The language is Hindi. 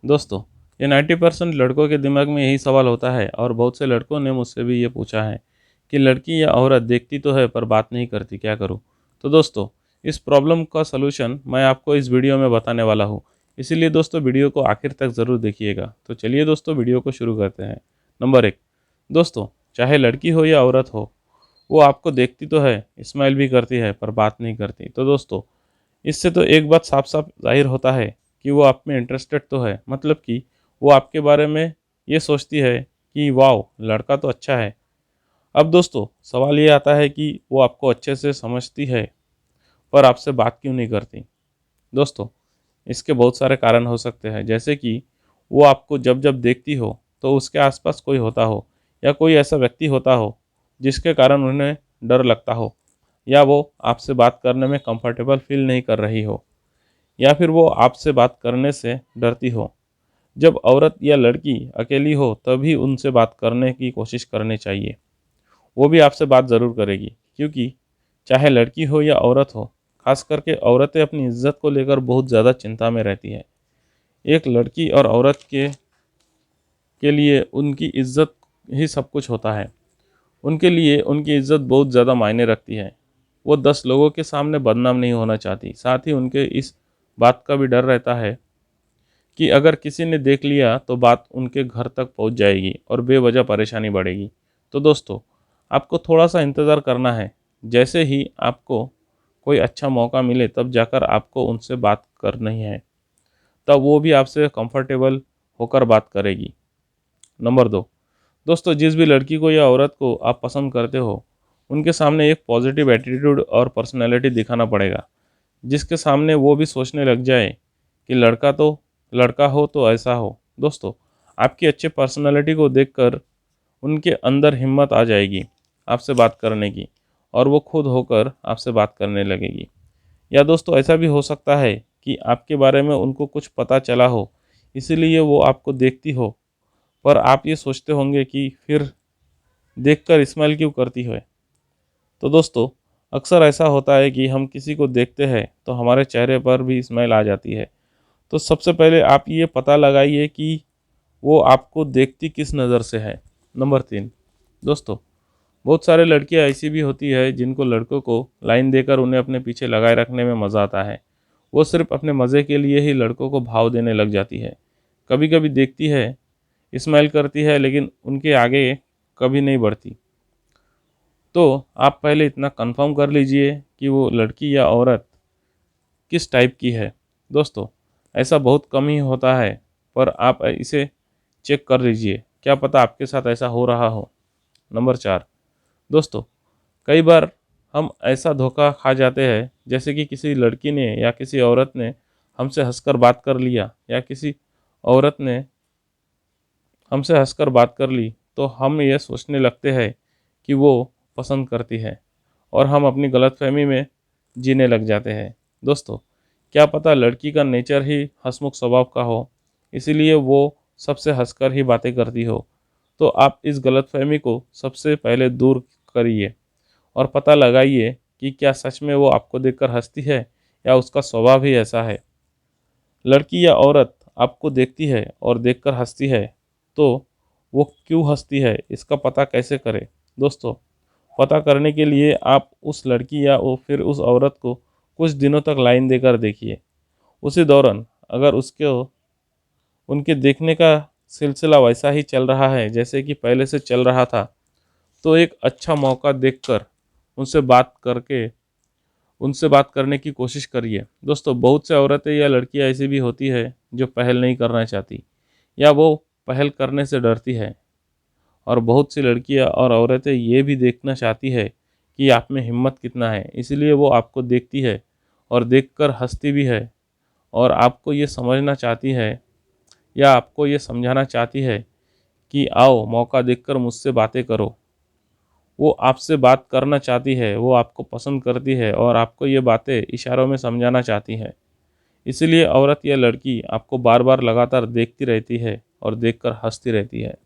दोस्तों, ये 90% लड़कों के दिमाग में यही सवाल होता है और बहुत से लड़कों ने मुझसे भी ये पूछा है कि लड़की या औरत देखती तो है पर बात नहीं करती, क्या करूँ। तो दोस्तों, इस प्रॉब्लम का सलूशन मैं आपको इस वीडियो में बताने वाला हूँ। इसीलिए दोस्तों, वीडियो को आखिर तक ज़रूर देखिएगा। तो चलिए दोस्तों, वीडियो को शुरू करते हैं। नंबर 1, दोस्तों, चाहे लड़की हो या औरत हो, वो आपको देखती तो है, स्माइल भी करती है पर बात नहीं करती। तो दोस्तों, इससे तो एक बात साफ साफ जाहिर होता है कि वो आप में इंटरेस्टेड तो है, मतलब कि वो आपके बारे में ये सोचती है कि वाह, लड़का तो अच्छा है। अब दोस्तों, सवाल ये आता है कि वो आपको अच्छे से समझती है पर आपसे बात क्यों नहीं करती। दोस्तों, इसके बहुत सारे कारण हो सकते हैं, जैसे कि वो आपको जब जब देखती हो तो उसके आसपास कोई होता हो, या कोई ऐसा व्यक्ति होता हो जिसके कारण उन्हें डर लगता हो, या वो आपसे बात करने में कंफर्टेबल फील नहीं कर रही हो, या फिर वो आपसे बात करने से डरती हो। जब औरत या लड़की अकेली हो तभी उनसे बात करने की कोशिश करनी चाहिए। वो भी आपसे बात ज़रूर करेगी, क्योंकि चाहे लड़की हो या औरत हो, खास करके औरतें अपनी इज्जत को लेकर बहुत ज़्यादा चिंता में रहती है। एक लड़की और औरत के लिए उनकी इज्जत ही सब कुछ होता है। उनके लिए उनकी इज्जत बहुत ज़्यादा मायने रखती है। वो 10 लोगों के सामने बदनाम नहीं होना चाहती। साथ ही उनके इस बात का भी डर रहता है कि अगर किसी ने देख लिया तो बात उनके घर तक पहुंच जाएगी और बेवजह परेशानी बढ़ेगी। तो दोस्तों, आपको थोड़ा सा इंतज़ार करना है। जैसे ही आपको कोई अच्छा मौका मिले तब जाकर आपको उनसे बात करनी है, तब वो भी आपसे कंफर्टेबल होकर बात करेगी। नंबर 2, दोस्तों, जिस भी लड़की को या औरत को आप पसंद करते हो, उनके सामने एक पॉजिटिव एटीट्यूड और पर्सनैलिटी दिखाना पड़ेगा, जिसके सामने वो भी सोचने लग जाए कि लड़का हो तो ऐसा हो। दोस्तों, आपकी अच्छी पर्सनैलिटी को देखकर उनके अंदर हिम्मत आ जाएगी आपसे बात करने की, और वो खुद होकर आपसे बात करने लगेगी। या दोस्तों, ऐसा भी हो सकता है कि आपके बारे में उनको कुछ पता चला हो, इसीलिए वो आपको देखती हो, पर आप ये सोचते होंगे कि फिर देखकर स्माइल क्यों करती है। तो दोस्तों, अक्सर ऐसा होता है कि हम किसी को देखते हैं तो हमारे चेहरे पर भी स्माइल आ जाती है। तो सबसे पहले आप ये पता लगाइए कि वो आपको देखती किस नज़र से है। नंबर 3, दोस्तों, बहुत सारे लड़कियां ऐसी भी होती है जिनको लड़कों को लाइन देकर उन्हें अपने पीछे लगाए रखने में मज़ा आता है। वो सिर्फ अपने मज़े के लिए ही लड़कों को भाव देने लग जाती है। कभी कभी देखती है, स्माइल करती है, लेकिन उनके आगे कभी नहीं बढ़ती। तो आप पहले इतना कंफर्म कर लीजिए कि वो लड़की या औरत किस टाइप की है। दोस्तों, ऐसा बहुत कम ही होता है, पर आप इसे चेक कर लीजिए, क्या पता आपके साथ ऐसा हो रहा हो। नंबर 4, दोस्तों, कई बार हम ऐसा धोखा खा जाते हैं, जैसे कि किसी लड़की ने या किसी औरत ने हमसे हंसकर बात कर लिया, या किसी औरत ने हमसे हंसकर बात कर ली, तो हम ये सोचने लगते हैं कि वो पसंद करती है, और हम अपनी गलतफहमी में जीने लग जाते हैं। दोस्तों, क्या पता लड़की का नेचर ही हंसमुख स्वभाव का हो, इसीलिए वो सबसे हंसकर ही बातें करती हो। तो आप इस गलतफहमी को सबसे पहले दूर करिए और पता लगाइए कि क्या सच में वो आपको देखकर हंसती है, या उसका स्वभाव ही ऐसा है। लड़की या औरत आपको देखती है और देखकर हंसती है, तो वो क्यों हंसती है, इसका पता कैसे करें। दोस्तों, पता करने के लिए आप उस लड़की या वो फिर उस औरत को कुछ दिनों तक लाइन देकर देखिए। उसी दौरान अगर उसके उनके देखने का सिलसिला वैसा ही चल रहा है जैसे कि पहले से चल रहा था, तो एक अच्छा मौका देखकर उनसे बात करके उनसे बात करने की कोशिश करिए। दोस्तों, बहुत से औरतें या लड़कियां ऐसी भी होती है जो पहल नहीं करना चाहती, या वो पहल करने से डरती है। और बहुत सी लड़कियां और औरतें ये भी देखना चाहती है कि आप में हिम्मत कितना है, इसलिए वो आपको देखती है और देखकर हंसती भी है, और आपको ये समझना चाहती है या आपको ये समझाना चाहती है कि आओ, मौका देखकर मुझसे बातें करो। वो आपसे बात करना चाहती है, वो आपको पसंद करती है, और आपको ये बातें इशारों में समझाना चाहती है। इसीलिए औरत या लड़की आपको बार बार लगातार देखती रहती है और देखकर हंसती रहती है।